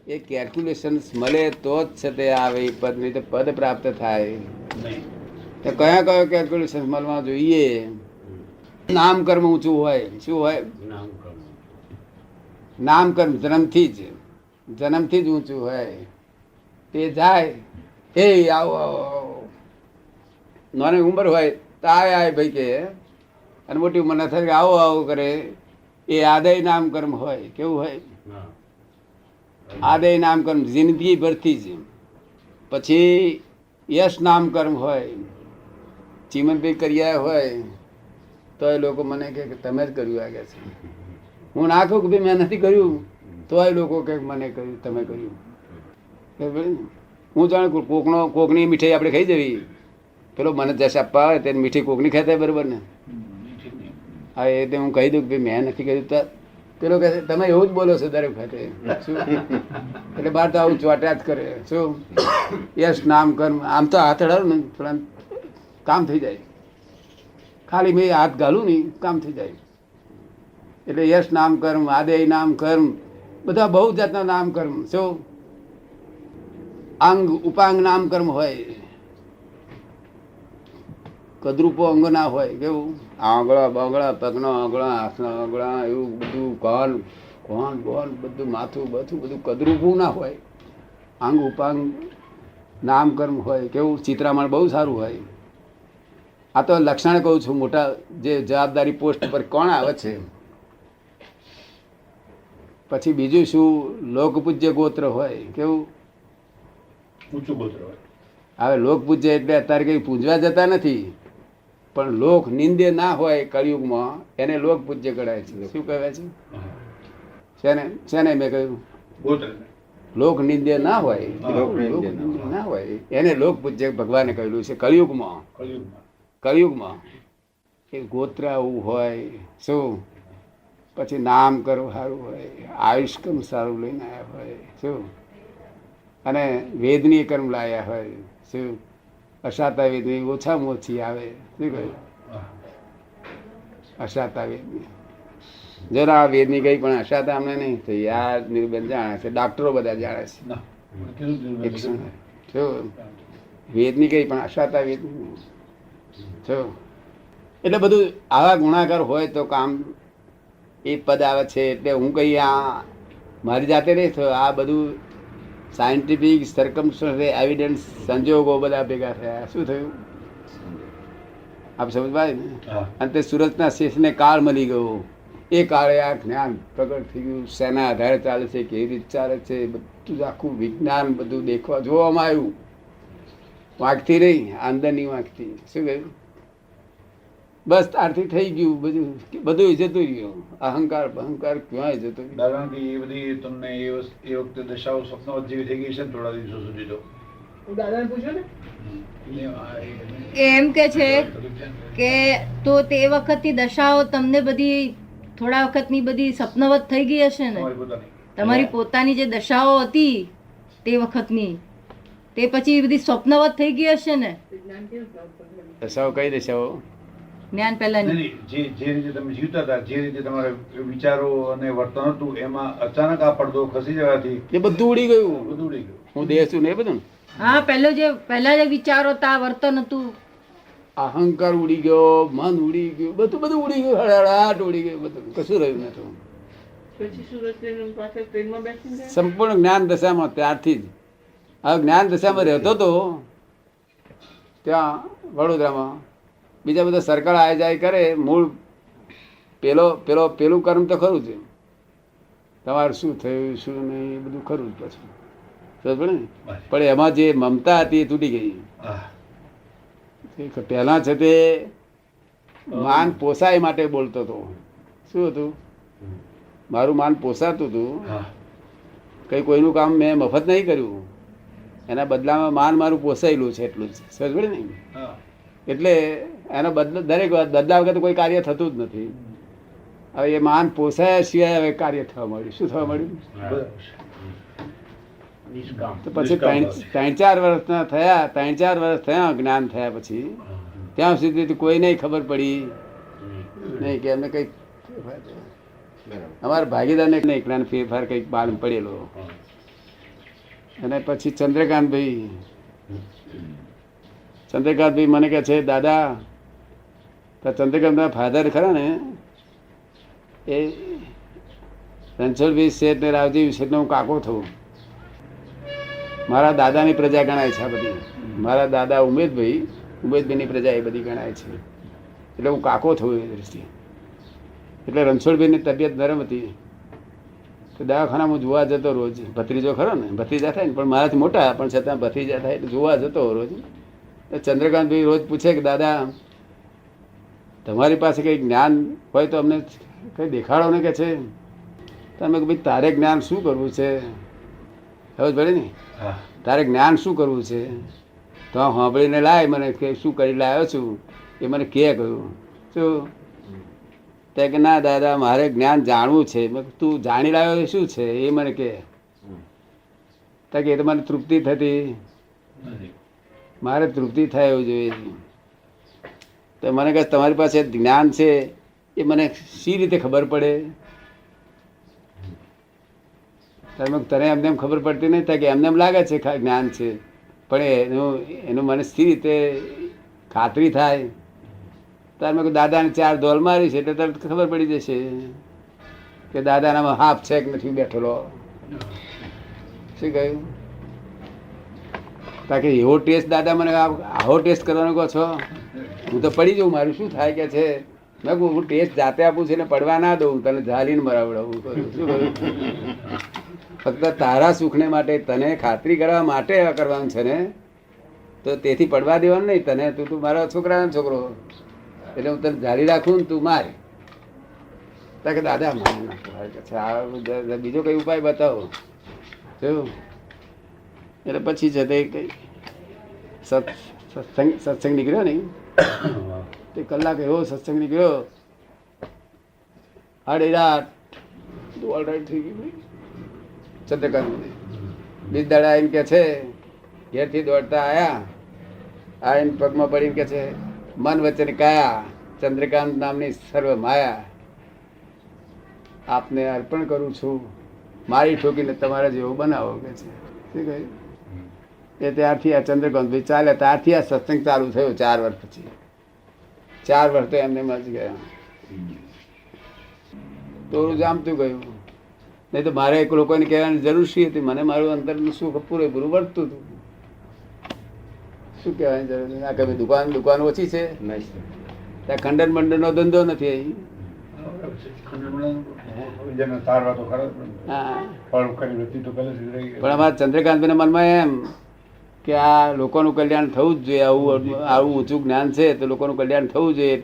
એ calculation મળે તો જ છે તે આવે એ પદ, નહીં તો પદ પ્રાપ્ત થાય તો કયા કયો કેલ્ક્યુલેશન મળવા જોઈએ? નામકર્મ ઊંચું હોય. શું હોય? નામકર્મ જન્મથી જ ઊંચું હોય. તે જાય એ આવો આવો, નાની ઉંમર હોય તો આય ભાઈ કે, અને મોટી ઉંમર થાય કે આવો આવો કરે. એ આદય નામકર્મ હોય. કેવું હોય? આદય નામકર્મ જિંદગી ભરથી જ. પછી યશ નામકર્મ હોય. ચીમનભાઈ કર્યા હોય તો એ લોકો મને કે તમે જ કર્યું આગળ છે. હું ના કહું કે ભાઈ મેં નથી કર્યું તો એ લોકો કે મને કર્યું, તમે કર્યું. હું જાણે કોકની મીઠાઈ આપણે ખાઈ જવી, પેલો મને જશ આપવા આવે તેને મીઠી કોકની ખાતા બરોબર ને? હા, એ હું કહી દઉં કે મેં નથી કર્યું તો પેલો કહે તમે એવું જ બોલો છો દરેક વખતે. શું એટલે બાર તો આવું ચોટ્યા જ કરે. શું યશ નામ કર્મ, આમ તો હાથ અડાડું ને થોડા કામ થઈ જાય. ખાલી મેં હાથ ઘાલું ને કામ થઈ જાય. એટલે યશ નામ કર્મ, આદેય નામ કર્મ, બધા બહુ જાતના નામ કર્મ. શું અંગ ઉપાંગ નામ કર્મ હોય. કદરૂપો અંગ ના હોય. કેવું? આંગળા બાંગળા, પગનો આંગળા, હાથના આંગળા, એવું બધું કોણ કોણ કોણ બધું માથું બધું કદરૂપું ના હોય. અંગ ઉપાંગ નામ કર્મ હોય. કેવું? ચિત્રામણ બહુ સારું હોય. આ તો લક્ષણ કહું છું. મોટા જે જવાબદારી પોસ્ટ પર કોણ આવે છે. પછી બીજું શું? લોકપૂજ્ય ગોત્ર હોય. કેવું? ઊંચું ગોત્ર હોય. હવે લોકપૂજ્ય એટલે અત્યારે કઈ પૂજવા જતા નથી, પણ લોક નિંદ્ય ના હોય કળિયુગમાં એને લોકપૂજ્ય ગણાય છે. શું કહેવાય છે? શેને મેં કહ્યું? લોક નિંદ્ય ના હોય, ના હોય એને લોકપૂજ્ય ભગવાને કહેલું છે. કળિયુગમાં એ ગોત્ર આવું હોય. શું? પછી નામ કર્મ સારું હોય, આયુષ કર્મ સારું લઈને આવ્યા હોય. શું? અને વેદની કર્મ લાયા હોય. શું? અશાતા વેદની ઓછામાં ઓછી આવે. શું કહ્યું? અશાતા વેદની જરા વેદની ગઈ પણ અશાતા અમને નહીં થઈ. આ નિર્બંધ જાણે છે, ડાક્ટરો બધા જાણે છે. શું? વેદની ગઈ પણ અશાતા વેદની. શું? એટલે બધું આવા ગુણાકાર હોય તો કામ એ પદ આવે છે. એટલે હું કઈ આ મારી જાતે નહીં થયો. આ બધું સાયન્ટિફિક સર્કમસ્ટન્સ એવિડન્સ સંજોગો બધા ભેગા થયા. શું થયું? આપ સમજ ભાઈ ને? અને તે સુરતના શેષને કાળ મળી ગયો. એ કાળે આ જ્ઞાન પ્રગટ થઈ ગયું. શેના આધારે ચાલે છે, કેવી રીતે ચાલે છે, બધું આખું વિજ્ઞાન બધું દેખવા જોવામાં આવ્યું. વાંકથી નહીં, અંદરની વાંકથી. શું કહ્યું? બસ તારથી થઈ ગયું. બધું જતું રહ્યું. અહંકાર અહંકાર ક્યાંય જતો રહ્યો. દાદાજી એ બધી તમને એ વખતે દશાઓ સ્વપ્નવત જેવી થઈ ગઈ છે ને થોડા દિવસો સુધી તો દાદાને પૂછ્યું ને એમ કે છે કે તો તે વખતની દશાઓ તમને બધી થોડા વખતની બધી સપનવત થઈ ગઈ હશે ને? તમારી પોતાની જે દશાઓ હતી તે વખતની, તે પછી બધી સ્વપ્નવત થઈ ગઈ હશે ને? દશાઓ કઈ દશાઓ? જ્ઞાન પહેલાની જે રીતે તમે જીવતા હતા, જે રીતે તમારા વિચારો અને વર્તન હતું, એમાં અચાનક આ પડદો ખસી જવાથી એ બધું ઉડી ગયું. બધું ઉડી ગયું. હું દેહ છું ને એ બધું. હા, પહેલા જે વિચારો હતા, વર્તન હતું, અહંકાર ઉડી ગયો, મન ઉડી ગયું, બધું ઉડી ગયું. હળહળાટ ઉડી ગયું. બધું કશું રહ્યું નથી. સંપૂર્ણ જ્ઞાન દશામાં ત્યારથી જ આ જ્ઞાન દશામાં રહેતો હતો ત્યાં વડોદરામાં. બીજા બધા સર્કલ આય જાય કરે. મૂળ પેલું કર્મ તો ખરું છે. તમારે શું થયું શું નહીં બધું ખરું જ પછી ને. પણ એમાં જે મમતા હતી એ તૂટી ગઈ. પહેલા છે તે માન પોસાય માટે બોલતો હતો. શું હતું? મારું માન પોસાતું હતું. કઈ કોઈનું કામ મેં મફત નહીં કર્યું. એના બદલામાં માન મારું પોસાયેલું છે એટલું જ. સમજ પડે ને? એટલે એનો દરેક બદલા વગર કોઈ કાર્ય થતું જ નથી. હવે એ માન પોસાયા સિવાય હવે કાર્ય થવા મળ્યું. શું થવા મળ્યું? તો પછી 3-4 વર્ષના થયા. 3-4 વર્ષ થયા જ્ઞાન થયા પછી ત્યાં સુધી કોઈ નહીં ખબર પડી નહીં કે એમને કઈ અમારા ભાગીદારને નહીં ફેરફાર કઈક માલુમ પડેલો. અને પછી ચંદ્રકાંતભાઈ મને કહે છે, દાદા ચંદ્રકાંતના ફાધર ખરા ને એ રણછોડભાઈ શેઠ ને રાવજી શેઠનો હું કાકો થઉં. મારા દાદાની પ્રજા ગણાય છે આ બધી. મારા દાદા ઉમેદભાઈની પ્રજા એ બધી ગણાય છે. એટલે હું કાકો થયું એ દ્રષ્ટિએ. એટલે રણછોડભાઈની તબિયત નરમ હતી તો દવાખાનામાં જોવા જતો રોજ. ભત્રીજો ખરો ને, ભત્રીજા થાય ને, પણ મારાથી મોટા પણ છતાં ભત્રીજા થાય એટલે જોવા જતો રોજ. ચંદ્રકાંતભાઈ રોજ પૂછે કે દાદા તમારી પાસે કંઈ જ્ઞાન હોય તો અમને કંઈ દેખાડો ને કે છે. તમે કે ભાઈ તારે જ્ઞાન શું કરવું છે, હવે ભલે ને તારે જ્ઞાન શું કરવું છે તો સાંભળીને લાય મને કે શું કરી લાવ્યો છું એ મને કે કહ્યું. શું તે કે ના દાદા મારે જ્ઞાન જાણવું છે. તું જાણી લાવ્યો એ શું છે એ મને કે. કે એ તો મને તૃપ્તિ થતી, મારે તૃપ્તિ થાય એવું જોઈએ. તો મને કહે તમારી પાસે જ્ઞાન છે એ મને શી રીતે ખબર પડે? તને એમને એમ ખબર પડતી નહીં થાય કે એમને એમ લાગે છે જ્ઞાન છે, પણ એનું મને શી રીતે ખાતરી થાય? તારે મેં દાદાને 4 ધોલ મારી છે એટલે તરત ખબર પડી જશે કે દાદાનામાં હાફ છે કે નથી બેઠેલો. શું કહ્યું? તાકે એવો ટેસ્ટ દાદા મને આવો ટેસ્ટ કરવાનો કહો છો? હું તો પડી જાઉં, મારું શું થાય કે છે? મેં કહું હું ટેસ્ટ જાતે આપું છું ને પડવા ના દઉં, તને ઝાલીને મરાવડાવું. શું કહ્યું? ફક્ત તારા સુખને માટે, તને ખાતરી કરવા માટે કરવાનું છે ને, તો તેથી પડવા દેવાનું નહીં તને. તું મારા છોકરાનો છોકરો એટલે હું તને ઝાલી રાખું ને તું માર. કે દાદા મારે નાખો, બીજો કઈ ઉપાય બતાવો. જોયું? એટલે પછી છે તે કઈ સત્સંગ નીકળ્યો ને તે કલાક એવો સત્સંગ નીકળ્યો, આડી રાત ઓલ રાઈટ થઈ ગયું. ચંદ્રકાંત બીજ દાડા આવીને કે છે, ઘેરથી દોડતા આવીને પગમાં પડીને કે છે, મન વચન કાયા ચંદ્રકાંત નામની સર્વ માયા આપને અર્પણ કરું છું, મારી ઠોકીને તમારા જેવો બનાવો કે છે. શું કહ્યું? એ ત્યારથી આ ચંદ્રકાંતભાઈ ચાલે ત્યારથી આ સત્સંગ ચાલુ થયો. 4 વર્ષ પછી. 4 વર્ષ તો એમને મજ ગયા, તોરું જામતું ગયું. નહીં તો મારે એક લોકોને કહેવાની જરૂર શી હતી? મને મારું અંદરનું સુખ પૂરેપૂરું વર્તતું હતું. શું કહેવાની જરૂર? આ કઈ દુકાન ઓછી છે? ત્યાં ખંડન મંડનનો ધંધો નથી અહીં. પણ અમારા ચંદ્રકાંતભાઈના મનમાં એમ કે આ લોકોનું કલ્યાણ થવું જ જોઈએ. આવું ઊંચું જ્ઞાન છે તો લોકોનું કલ્યાણ થવું જોઈએ.